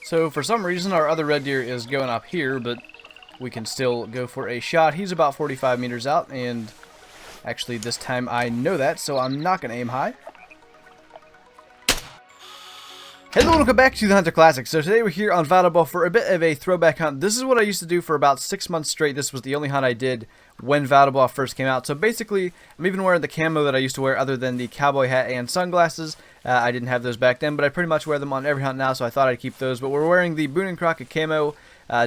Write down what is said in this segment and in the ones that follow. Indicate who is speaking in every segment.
Speaker 1: So for some reason our other red deer is going up here, but we can still go for a shot. He's about 45 meters out, and actually this time I know that, so I'm not going to aim high. Hello and welcome back to the Hunter Classic. So today we're here on Val-Des-Bois for a bit of a throwback hunt. This is what I used to do for about 6 months straight. This was the only hunt I did when Val-Des-Bois first came out. So basically, I'm even wearing the camo that I used to wear other than the cowboy hat and sunglasses. I didn't have those back then, but I pretty much wear them on every hunt now, so I thought I'd keep those. But we're wearing the Boone & Crockett camo,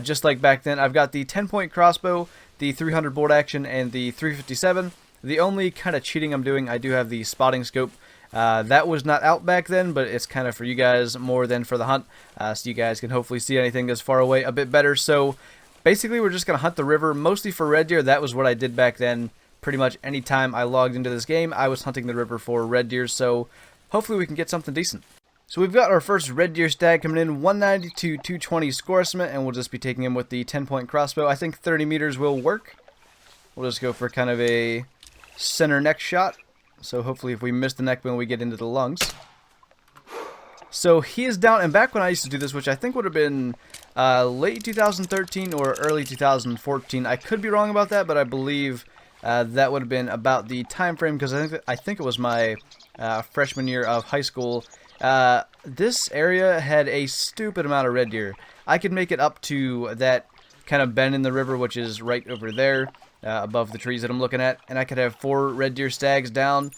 Speaker 1: just like back then. I've got the TenPoint Crossbow, the 300 bolt action, and the 357. The only kind of cheating I'm doing, I do have the spotting scope. That was not out back then, but it's kind of for you guys more than for the hunt, so you guys can hopefully see anything that's far away a bit better. So basically we're just going to hunt the river, mostly for red deer. That was what I did back then. Pretty much any time I logged into this game, I was hunting the river for red deer, so hopefully we can get something decent. So we've got our first red deer stag coming in, 190 to 220 score estimate, and we'll just be taking him with the 10-point crossbow. I think 30 meters will work. We'll just go for kind of a center neck shot. So hopefully if we miss the neck bone, we get into the lungs. So he is down, and back when I used to do this, which I think would have been late 2013 or early 2014. I could be wrong about that, but I believe that would have been about the time frame, because I think it was my freshman year of high school. This area had a stupid amount of red deer. I could make it up to that kind of bend in the river, which is right over there. Above the trees that I'm looking at, and I could have 4 red deer stags down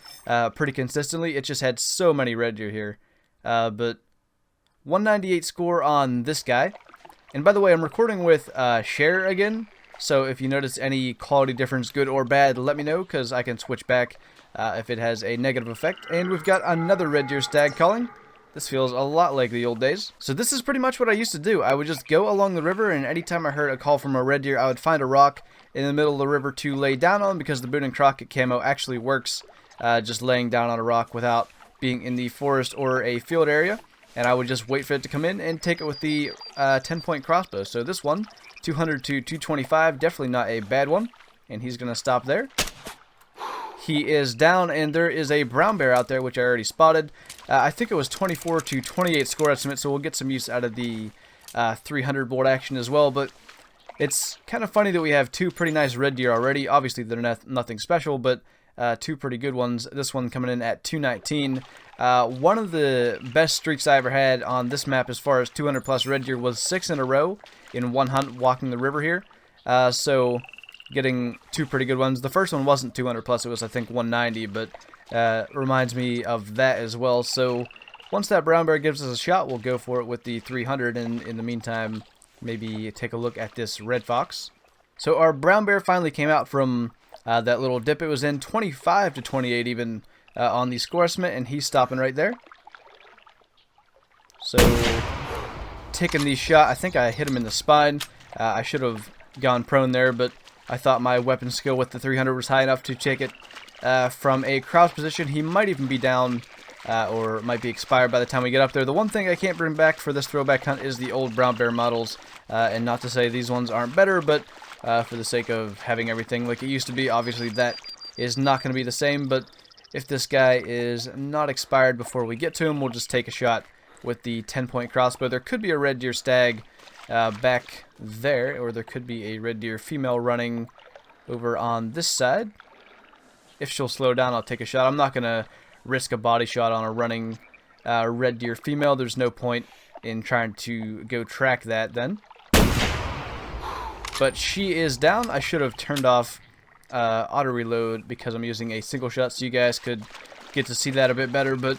Speaker 1: pretty consistently. It just had so many red deer here. But 198 score on this guy. And by the way, I'm recording with share again, so if you notice any quality difference, good or bad, let me know, because I can switch back if it has a negative effect. And we've got another red deer stag calling. This feels a lot like the old days. So this is pretty much what I used to do. I would just go along the river, and anytime I heard a call from a red deer, I would find a rock in the middle of the river to lay down on, because the Boone & Crockett camo actually works just laying down on a rock without being in the forest or a field area. And I would just wait for it to come in and take it with the 10-point crossbow. So this one, 200 to 225, definitely not a bad one. And he's going to stop there. He is down, and there is a brown bear out there, which I already spotted. I think it was 24 to 28 score estimate, so we'll get some use out of the 300 bolt action as well. But it's kind of funny that we have 2 pretty nice red deer already. Obviously, they're nothing special, but 2 pretty good ones. This one coming in at 219. One of the best streaks I ever had on this map as far as 200 plus red deer was 6 in a row in one hunt walking the river here. So getting 2 pretty good ones. The first one wasn't 200 plus, it was I think 190, but reminds me of that as well. So once that brown bear gives us a shot, we'll go for it with the 300, and in the meantime maybe take a look at this red fox. So our brown bear finally came out from that little dip it was in, 25 to 28 even on the score estimate, and he's stopping right there. So taking the shot, I think I hit him in the spine. I should have gone prone there, but I thought my weapon skill with the 300 was high enough to take it from a crouch position. He might even be down or might be expired by the time we get up there. The one thing I can't bring back for this throwback hunt is the old brown bear models, and not to say these ones aren't better, but for the sake of having everything like it used to be, obviously that is not going to be the same. But if this guy is not expired before we get to him, we'll just take a shot with the 10-point crossbow. There could be a red deer stag back there, or there could be a red deer female running over on this side. If she'll slow down, I'll take a shot. I'm not going to risk a body shot on a running red deer female. There's no point in trying to go track that then. But she is down. I should have turned off auto reload because I'm using a single shot, so you guys could get to see that a bit better, but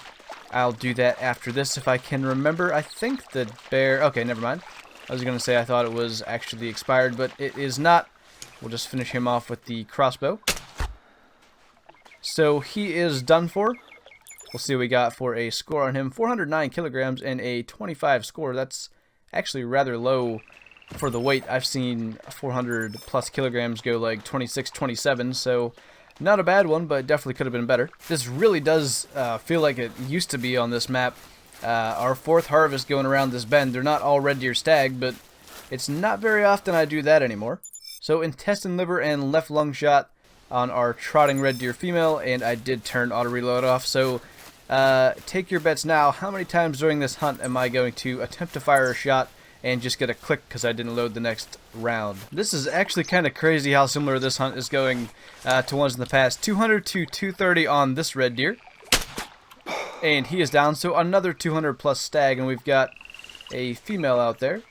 Speaker 1: I'll do that after this if I can remember. I think the bear... Okay, never mind. I was going to say I thought it was actually expired, but it is not. We'll just finish him off with the crossbow. So he is done for. We'll see what we got for a score on him. 409 kilograms and a 25 score. That's actually rather low for the weight. I've seen 400 plus kilograms go like 26, 27, so not a bad one, but definitely could have been better. This really does feel like it used to be on this map. Our 4th harvest going around this bend. They're not all red deer stag, but it's not very often I do that anymore. So intestine, liver, and left lung shot on our trotting red deer female, and I did turn auto reload off. So take your bets now. How many times during this hunt am I going to attempt to fire a shot and just get a click because I didn't load the next round? This is actually kind of crazy how similar this hunt is going to ones in the past. 200 to 230 on this red deer. And he is down, so another 200 plus stag, and we've got a female out there.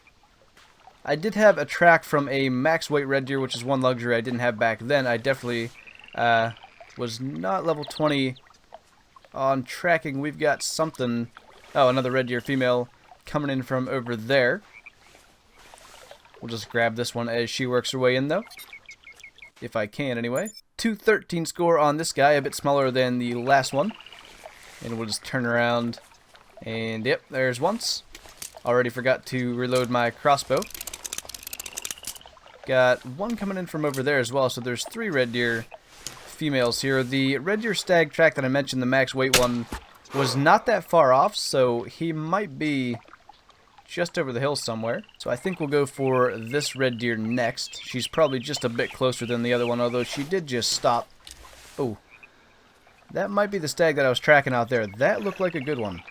Speaker 1: I did have a track from a max weight red deer, which is one luxury I didn't have back then. I definitely was not level 20 on tracking. We've got something. Oh, another red deer female coming in from over there. We'll just grab this one as she works her way in, though. If I can, anyway. 213 score on this guy, a bit smaller than the last one. And we'll just turn around. And, yep, there's once. Already forgot to reload my crossbow. Got one coming in from over there as well, so there's 3 red deer females here. The red deer stag track that I mentioned, the max weight one, was not that far off, so he might be just over the hill somewhere. So I think we'll go for this red deer next. She's probably just a bit closer than the other one, although she did just stop. Oh, that might be the stag that I was tracking out there. That looked like a good one.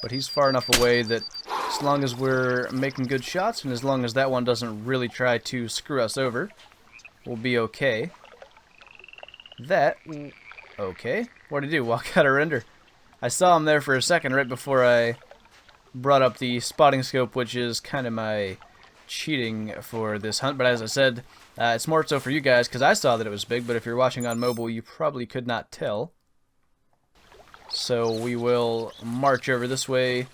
Speaker 1: But he's far enough away that as long as we're making good shots and as long as that one doesn't really try to screw us over, we'll be okay. Okay. What did he do? Walk out of render. I saw him there for a second right before I brought up the spotting scope, which is kind of my cheating for this hunt. But as I said, it's more so for you guys because I saw that it was big, but if you're watching on mobile, you probably could not tell. So we will march over this way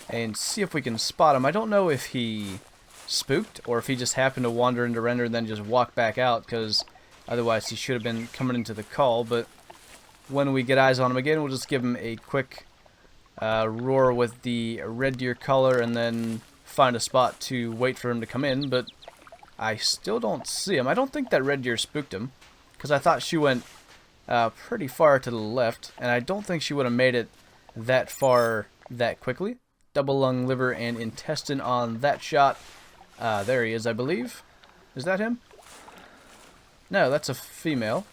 Speaker 1: and see if we can spot him. I don't know if he spooked or if he just happened to wander into render and then just walk back out, because otherwise he should have been coming into the call. But when we get eyes on him again, we'll just give him a quick roar with the red deer color and then find a spot to wait for him to come in. But I still don't see him. I don't think that red deer spooked him because I thought she went pretty far to the left, and I don't think she would have made it that far that quickly. Double lung, liver, and intestine on that shot. There he is, I believe. Is that him? No, that's a female.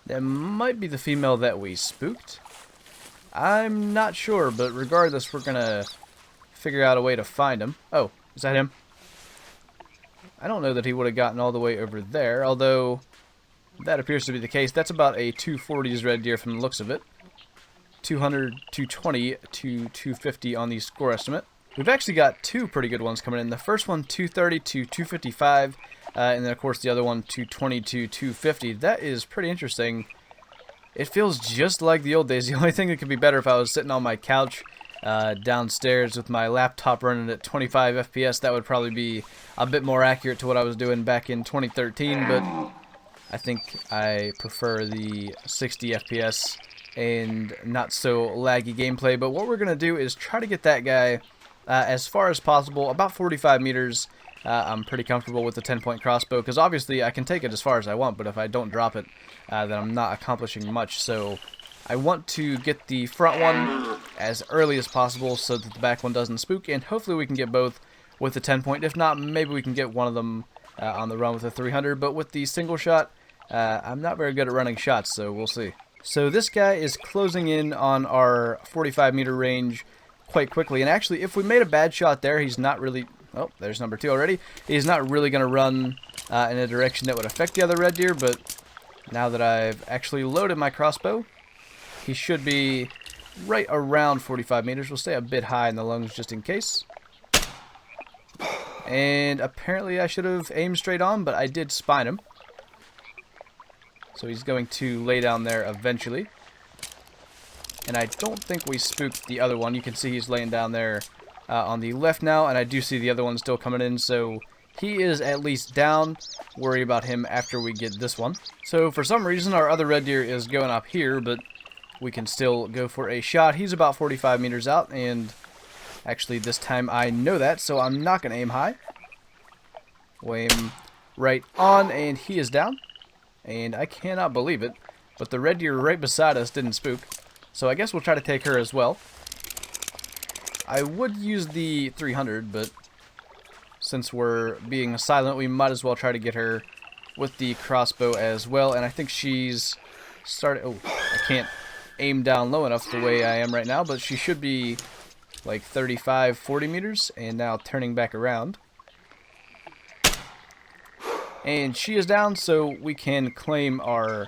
Speaker 1: That might be the female that we spooked. I'm not sure, but regardless, we're gonna figure out a way to find him. Oh, is that him? I don't know that he would have gotten all the way over there, although that appears to be the case. That's about a 240s red deer from the looks of it. 200, 220 to 250 on the score estimate. We've actually got two pretty good ones coming in. The first one 230 to 255, and then of course the other one 220 to 250. That is pretty interesting. It feels just like the old days. The only thing that could be better if I was sitting on my couch downstairs with my laptop running at 25 FPS. That would probably be a bit more accurate to what I was doing back in 2013, but I think I prefer the 60 FPS and not so laggy gameplay. But what we're going to do is try to get that guy as far as possible, about 45 meters. I'm pretty comfortable with the 10-point crossbow because obviously I can take it as far as I want, but if I don't drop it, then I'm not accomplishing much. So I want to get the front one as early as possible so that the back one doesn't spook, and hopefully we can get both with the 10-point. If not, maybe we can get one of them on the run with a 300, but with the single shot, I'm not very good at running shots, so we'll see. So this guy is closing in on our 45 meter range quite quickly, and actually if we made a bad shot there, he's not really... Oh, there's number 2 already. He's not really going to run in a direction that would affect the other red deer, but now that I've actually loaded my crossbow, he should be right around 45 meters. We'll stay a bit high in the lungs just in case. And apparently I should have aimed straight on, but I did spine him. So he's going to lay down there eventually. And I don't think we spooked the other one. You can see he's laying down there on the left now, and I do see the other one still coming in, so he is at least down. Worry about him after we get this one. So for some reason our other red deer is going up here, but we can still go for a shot. He's about 45 meters out, and actually this time I know that, so I'm not going to aim high. We'll aim right on, and he is down. And I cannot believe it, but the red deer right beside us didn't spook. So I guess we'll try to take her as well. I would use the 300, but since we're being silent, we might as well try to get her with the crossbow as well. And I think she's started... Oh, I can't aim down low enough the way I am right now, but she should be like 35, 40 meters, and now turning back around. And she is down, so we can claim our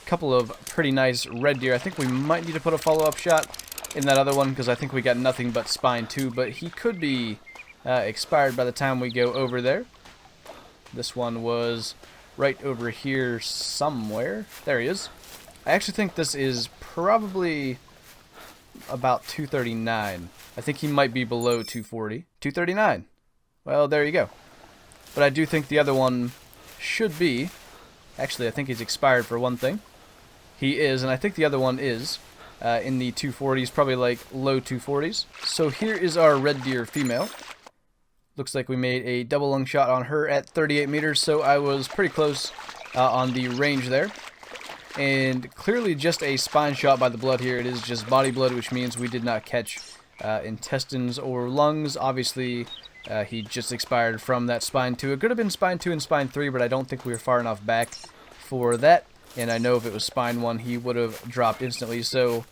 Speaker 1: couple of pretty nice red deer. I think we might need to put a follow-up shot in that other one, because I think we got nothing but spine 2, but he could be expired by the time we go over there. This one was right over here somewhere. There he is. I actually think this is probably about 239. I think he might be below 240. 239. Well, there you go. But I do think the other one should be. Actually, I think he's expired for one thing. He is, and I think the other one is in the 240s, probably like low 240s. So here is our red deer female. Looks like we made a double lung shot on her at 38 meters, so I was pretty close on the range there. And clearly just a spine shot by the blood here. It is just body blood, which means we did not catch intestines or lungs. Obviously, he just expired from that spine 2. It could have been spine 2 and spine 3, but I don't think we were far enough back for that. And I know if it was spine 1, he would have dropped instantly. So,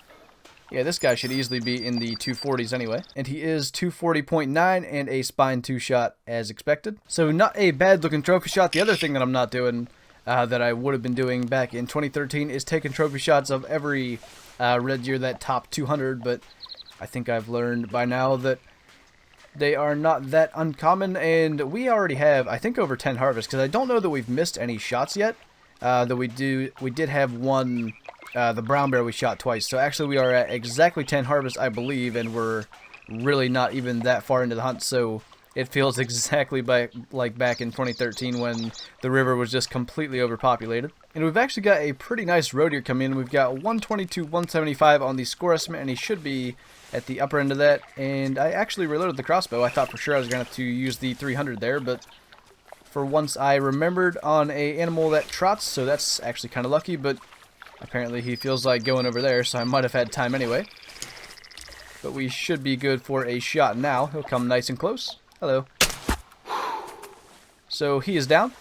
Speaker 1: yeah, this guy should easily be in the 240s anyway. And he is 240.9 and a spine 2 shot as expected. So not a bad looking trophy shot. The other thing that I'm not doing that I would have been doing back in 2013 is taking trophy shots of every red deer that top 200. But I think I've learned by now that they are not that uncommon. And we already have, I think, over 10 harvests. Because I don't know that we've missed any shots yet. Though we did have one... the brown bear we shot twice. So actually we are at exactly 10 harvests, I believe, and we're really not even that far into the hunt. So it feels exactly like back in 2013 when the river was just completely overpopulated. And we've actually got a pretty nice roe deer coming in. We've got 122, 175 on the score estimate, and he should be at the upper end of that. And I actually reloaded the crossbow. I thought for sure I was going to have to use the 300 there, but for once I remembered on a animal that trots, so that's actually kind of lucky, but apparently he feels like going over there, so I might have had time anyway. But we should be good for a shot now. He'll come nice and close. Hello. So he is down.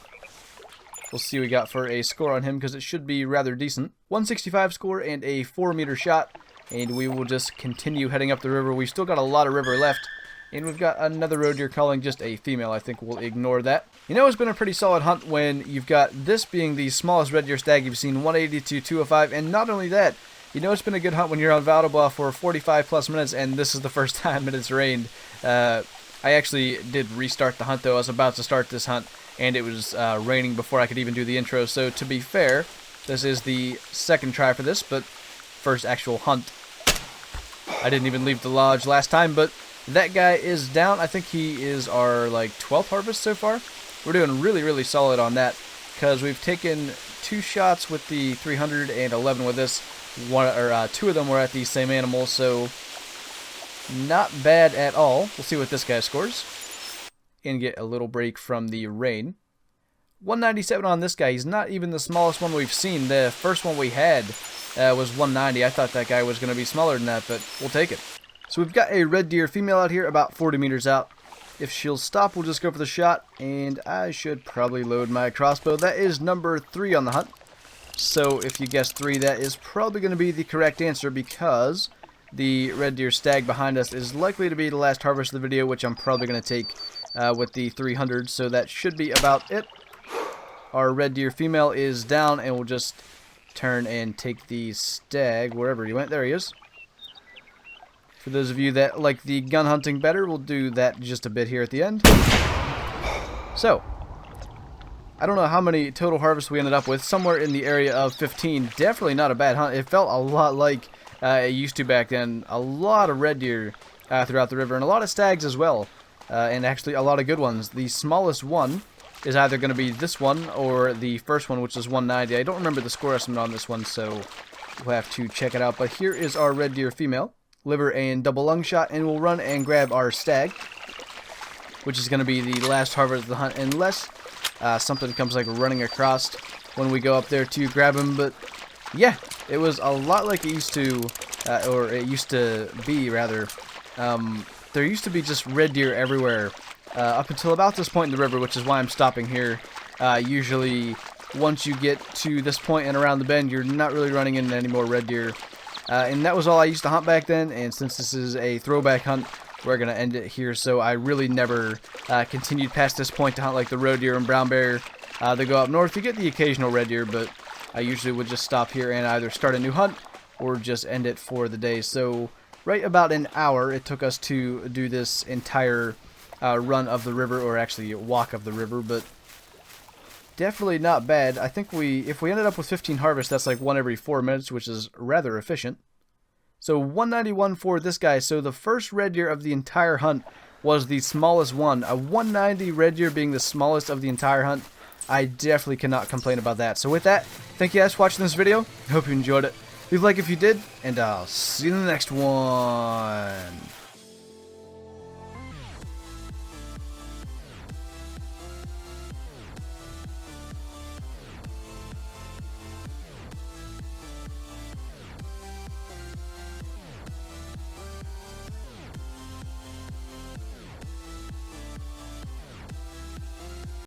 Speaker 1: We'll see what we got for a score on him, because it should be rather decent. 165 score and a 4-meter shot. And we will just continue heading up the river. We've still got a lot of river left. And we've got another roe deer calling, just a female. I think we'll ignore that. You know, it's been a pretty solid hunt when you've got this being the smallest red deer stag you've seen, 180 to 205. And not only that, you know it's been a good hunt when you're on Val-Des-Bois for 45 plus minutes, and this is the first time that it's rained. I actually did restart the hunt, though. I was about to start this hunt, and it was raining before I could even do the intro. So to be fair, this is the second try for this, but first actual hunt. I didn't even leave the lodge last time, but that guy is down. I think he is our, like, 12th harvest so far. We're doing really, really solid on that, because we've taken 2 shots with the 300 and 11 with this. 2 of them were at the same animal, so not bad at all. We'll see what this guy scores. And get a little break from the rain. 197 on this guy. He's not even the smallest one we've seen. The first one we had was 190. I thought that guy was going to be smaller than that, but we'll take it. So we've got a red deer female out here about 40 meters out. If she'll stop, we'll just go for the shot, and I should probably load my crossbow. That is number 3 on the hunt. So if you guessed 3, that is probably going to be the correct answer, because the red deer stag behind us is likely to be the last harvest of the video, which I'm probably going to take with the 300. So that should be about it. Our red deer female is down, and we'll just turn and take the stag wherever he went. There he is. For those of you that like the gun hunting better, we'll do that just a bit here at the end. So, I don't know how many total harvests we ended up with. Somewhere in the area of 15. Definitely not a bad hunt. It felt a lot like it used to back then. A lot of red deer throughout the river, and a lot of stags as well. And actually a lot of good ones. The smallest one is either going to be this one or the first one, which is 190. I don't remember the score estimate on this one, so we'll have to check it out. But here is our red deer female. Liver and double lung shot, and we'll run and grab our stag, which is going to be the last harvest of the hunt, unless something comes like running across when we go up there to grab him. But yeah, it was a lot like it used to, or it used to be rather. There used to be just red deer everywhere up until about this point in the river, which is why I'm stopping here. Usually once you get to this point and around the bend, you're not really running into any more red deer. And that was all I used to hunt back then, and since this is a throwback hunt, we're going to end it here. So I really never continued past this point to hunt like the roe deer and brown bear. They go up north. You get the occasional red deer, but I usually would just stop here and either start a new hunt or just end it for the day. So right about an hour it took us to do this entire run of the river, or actually walk of the river, but definitely not bad. I think if we ended up with 15 harvests, that's like one every 4 minutes, which is rather efficient. So 191 for this guy. So the first red deer of the entire hunt was the smallest one. A 190 red deer being the smallest of the entire hunt. I definitely cannot complain about that. So with that, thank you guys for watching this video. I hope you enjoyed it. Leave a like if you did, and I'll see you in the next one.